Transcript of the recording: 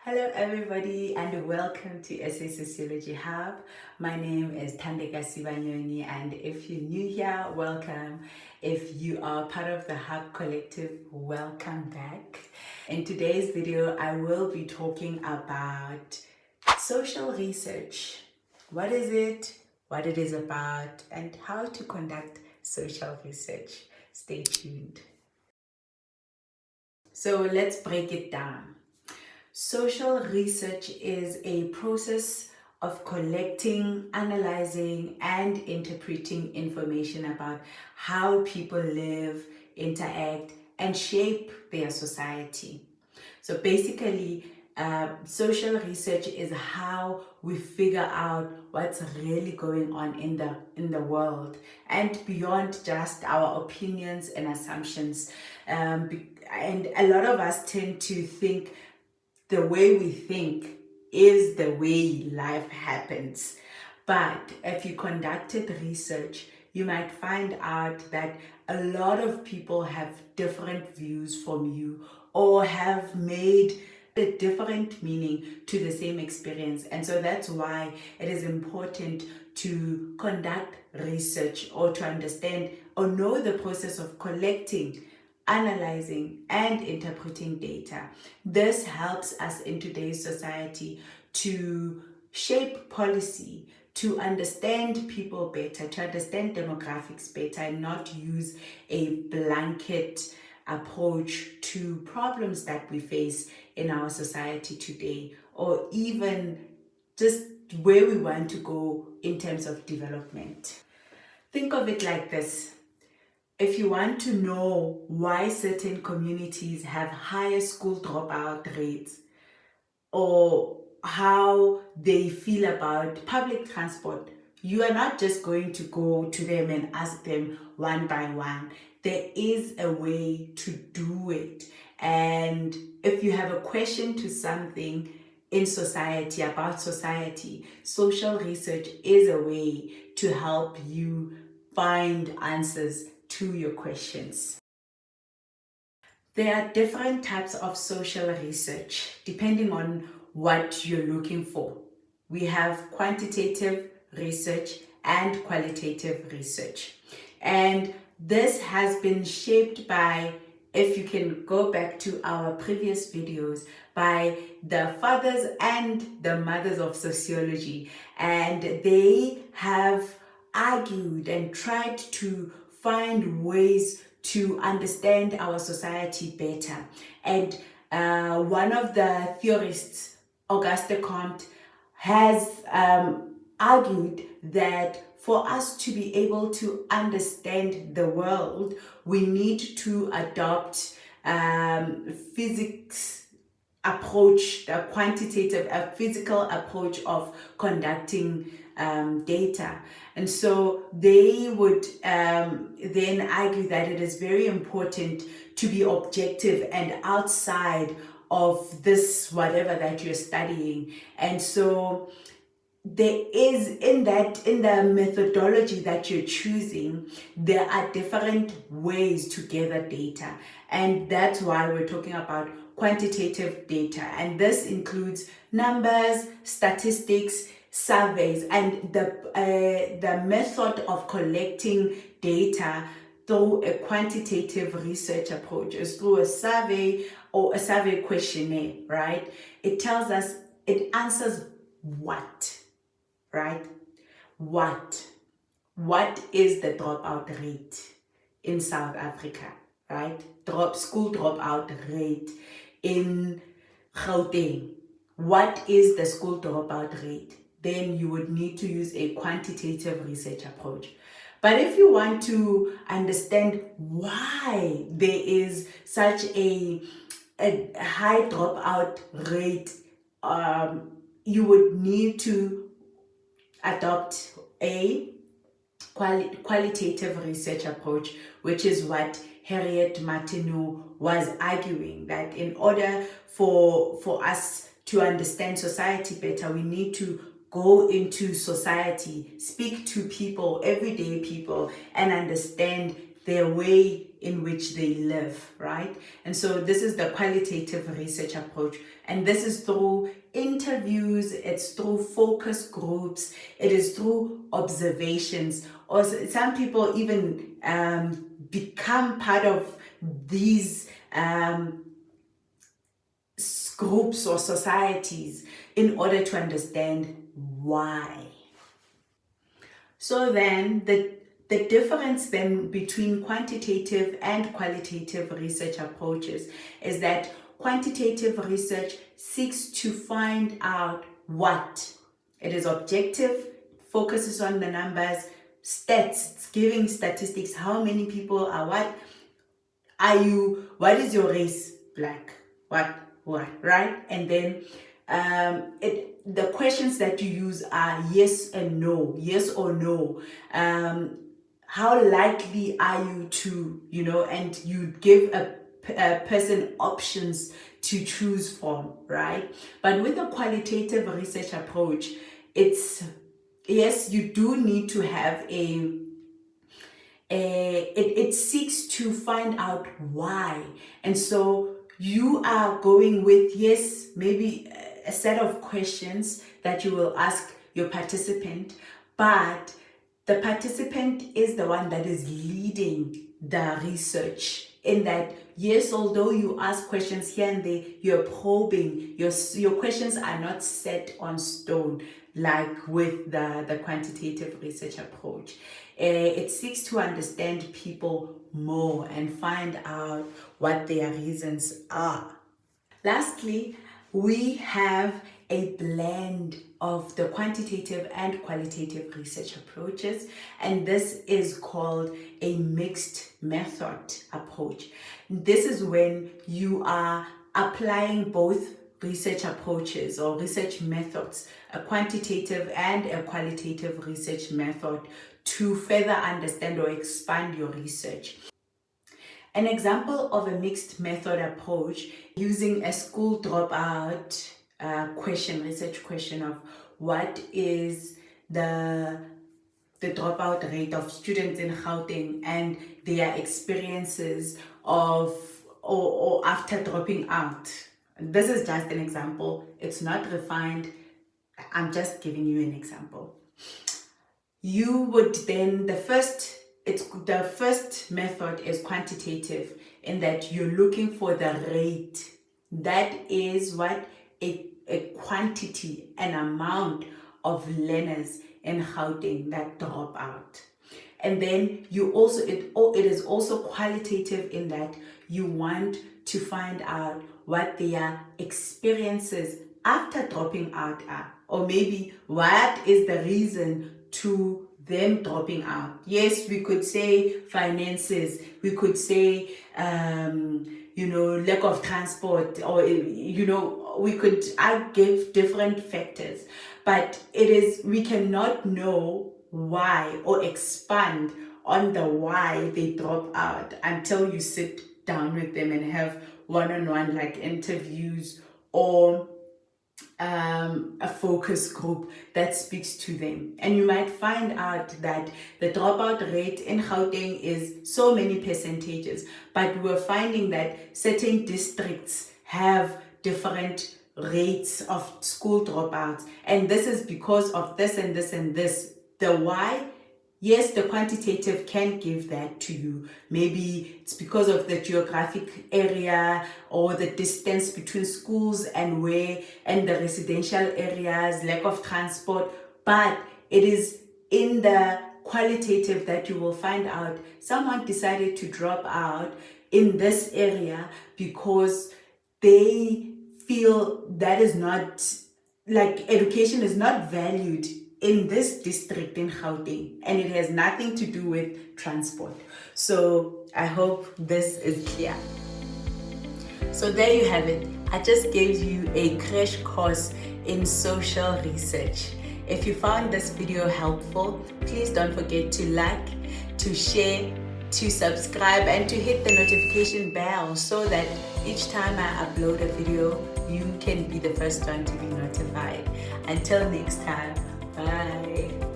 Hello everybody and welcome to SA Sociology Hub. My name is Thandeka Sibanyoni, and if you're new here, welcome. If you are part of the Hub Collective, welcome back. In today's video, I will be talking about social research. What is it, what it is about, and how to conduct social research. Stay tuned. So let's break it down. Social research is a process of collecting, analyzing, and interpreting information about how people live, interact, and shape their society. So basically, social research is how we figure out what's really going on in the world and beyond just our opinions and assumptions. And a lot of us tend to think the way we think is the way life happens. But if you conducted research, you might find out that a lot of people have different views from you or have made a different meaning to the same experience. And so that's why it is important to conduct research or to understand or know the process of collecting, analyzing, and interpreting data. This helps us in today's society to shape policy, to understand people better, to understand demographics better, and not use a blanket approach to problems that we face in our society today, or even just where we want to go in terms of development. Think of it like this. If you want to know why certain communities have higher school dropout rates, or how they feel about public transport, you are not just going to go to them and ask them one by one. There is a way to do it. And if you have a question to something in society, about society, social research is a way to help you find answers to your questions. There are different types of social research depending on what you're looking for. We have quantitative research and qualitative research. And this has been shaped by, if you can go back to our previous videos, by the fathers and the mothers of sociology. And they have argued and tried to find ways to understand our society better. And one of the theorists, Auguste Comte, has argued that for us to be able to understand the world, we need to adopt physics approach, a quantitative, a physical approach of conducting data. And so they would then argue that it is very important to be objective and outside of this whatever that you're studying. And so there is in the methodology that you're choosing, there are different ways to gather data, and that's why we're talking about quantitative data. And this includes numbers, statistics, surveys, and the method of collecting data through a quantitative research approach is through a survey or a survey questionnaire, right? It tells us, it answers what, right? What is the dropout rate in South Africa, right? School dropout rate in Gauteng. What is the school dropout rate? Then you would need to use a quantitative research approach. But if you want to understand why there is such a high dropout rate, you would need to adopt a qualitative research approach, which is what Harriet Martineau was arguing, that in order for us to understand society better, we need to go into society, speak to people, everyday people, and understand their way in which they live, right? And so this is the qualitative research approach. And this is through interviews, it's through focus groups, it is through observations, or some people even become part of these groups or societies in order to understand why. So then the difference then between quantitative and qualitative research approaches is that quantitative research seeks to find out what. It is objective, focuses on the numbers, stats, giving statistics, how many people are what is your race, black, what, right? And then the questions that you use are yes and no, yes or no. How likely are you to, and you give a person options to choose from, right? But with a qualitative research approach, it's, yes, you do need to have it seeks to find out why. And so you are going with, yes, maybe a set of questions that you will ask your participant, but the participant is the one that is leading the research, in that, yes, although you ask questions here and there, you're probing, your questions are not set on stone like with the quantitative research approach. It seeks to understand people more and find out what their reasons are. Lastly, we have a blend of the quantitative and qualitative research approaches, and this is called a mixed method approach. This is when you are applying both research approaches or research methods, a quantitative and a qualitative research method, to further understand or expand your research. An example of a mixed method approach using a school dropout research question of what is the dropout rate of students in Gauteng and their experiences of or after dropping out. This is just an example. It's not refined. I'm just giving you an example. You would then, the first method is quantitative, in that you're looking for the rate. That is what a quantity, an amount of learners in Gauteng that drop out. And then you also, it is also qualitative, in that you want to find out what their experiences after dropping out are, or maybe what is the reason to them dropping out. Yes, we could say finances, we could say lack of transport, or I give different factors, but we cannot know why or expand on the why they drop out until you sit down with them and have one-on-one like interviews or a focus group that speaks to them. And you might find out that the dropout rate in Gauteng is so many percentages, but we're finding that certain districts have different rates of school dropouts, and this is because of this and this and this. The why, yes, the quantitative can give that to you. Maybe it's because of the geographic area or the distance between schools and the residential areas, lack of transport. But it is in the qualitative that you will find out someone decided to drop out in this area because they feel that is not, like, education is not valued in this district in Gauteng, and it has nothing to do with transport. So I hope this is clear. So there you have it. I just gave you a crash course in social research. If you found this video helpful, please don't forget to like, to share, to subscribe, and to hit the notification bell so that each time I upload a video, you can be the first one to be notified. Until next time, bye.